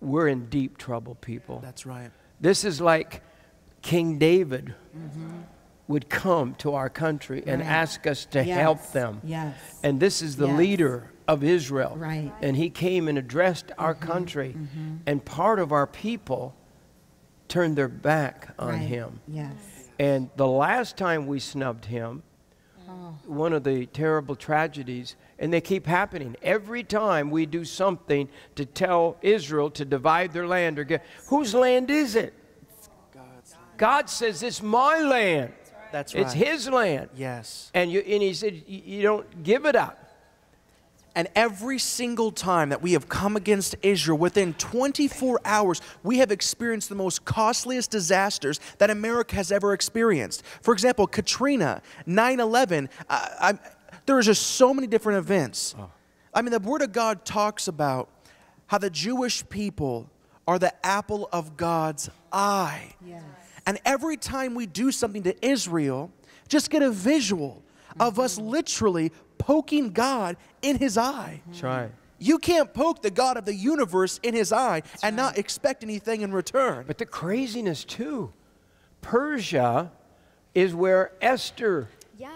we're in deep trouble, people. That's right. This is like King David would come to our country and ask us to help them. Yes. And this is the leader of Israel. Right. And he came and addressed our country. And part of our people turned their back on him. Yes. And the last time we snubbed him, one of the terrible tragedies, and they keep happening. Every time we do something to tell Israel to divide their land, or get, whose land is it? God says, it's my land. That's right. It's his land. Yes. And he said, you don't give it up. And every single time that we have come against Israel, within 24 hours, we have experienced the most costliest disasters that America has ever experienced. For example, Katrina, 9/11, there are just so many different events. I mean, the Word of God talks about how the Jewish people are the apple of God's eye. Yes. And every time we do something to Israel, just get a visual of us literally poking God in his eye. That's right. You can't poke the God of the universe in his eye and not expect anything in return. But the craziness too, Persia is where Esther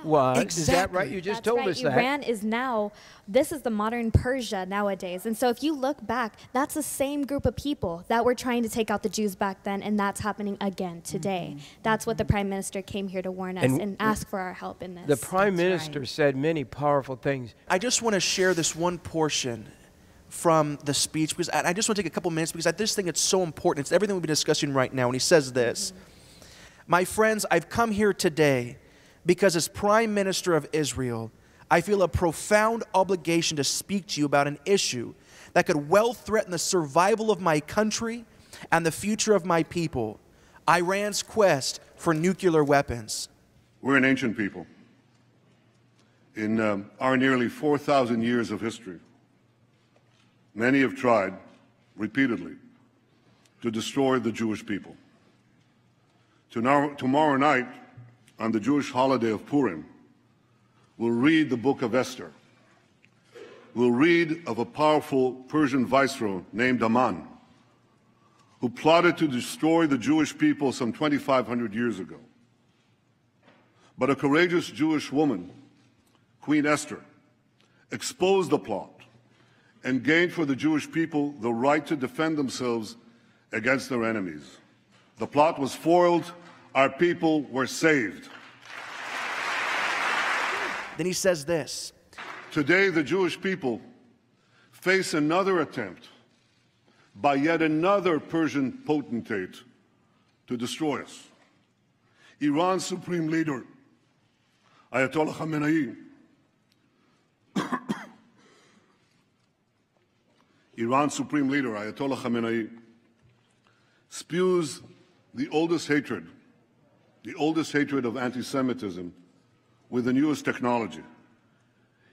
was. Exactly. Is that right? You just told us that. Iran is now, this is the modern Persia nowadays. And so if you look back, that's the same group of people that were trying to take out the Jews back then, and that's happening again today. That's what the Prime Minister came here to warn us and ask for our help in this. The Prime Minister said many powerful things. I just want to share this one portion from the speech, because I just want to take a couple minutes, because I just think it's so important. It's everything we've been discussing right now. And he says this, "My friends, I've come here today because as Prime Minister of Israel, I feel a profound obligation to speak to you about an issue that could well threaten the survival of my country and the future of my people, Iran's quest for nuclear weapons." We're an ancient people. In our nearly 4,000 years of history, many have tried, repeatedly, to destroy the Jewish people. Tomorrow night, on the Jewish holiday of Purim, we'll read the book of Esther. We'll read of a powerful Persian viceroy named Aman, who plotted to destroy the Jewish people some 2,500 years ago. But a courageous Jewish woman, Queen Esther, exposed the plot and gained for the Jewish people the right to defend themselves against their enemies. The plot was foiled. Our people were saved. Then he says this, "Today, the Jewish people face another attempt by yet another Persian potentate to destroy us. Iran's supreme leader, Ayatollah Khamenei, Iran's supreme leader, Ayatollah Khamenei, spews the oldest hatred of anti-Semitism with the newest technology.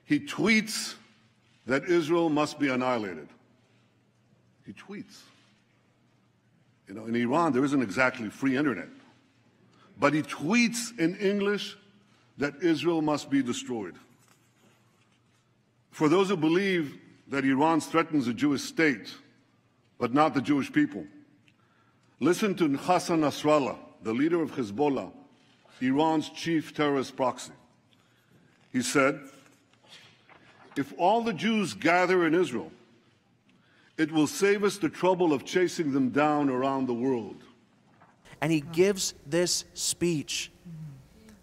He tweets that Israel must be annihilated. He tweets. You know, in Iran, there isn't exactly free internet. But he tweets in English that Israel must be destroyed. For those who believe that Iran threatens the Jewish state, but not the Jewish people, listen to Hassan Nasrallah, the leader of Hezbollah, Iran's chief terrorist proxy. He said, "If all the Jews gather in Israel, it will save us the trouble of chasing them down around the world." and he gives this speech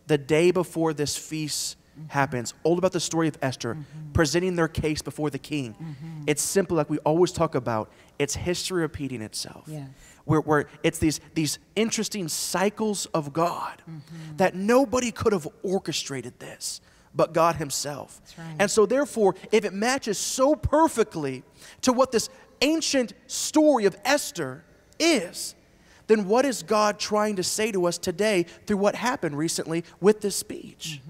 the day before this feast happens, all about the story of Esther, presenting their case before the king. It's simple, like we always talk about. It's history repeating itself. Yes. Where it's these interesting cycles of God that nobody could have orchestrated this but God himself. That's right. And so therefore, if it matches so perfectly to what this ancient story of Esther is, then what is God trying to say to us today through what happened recently with this speech?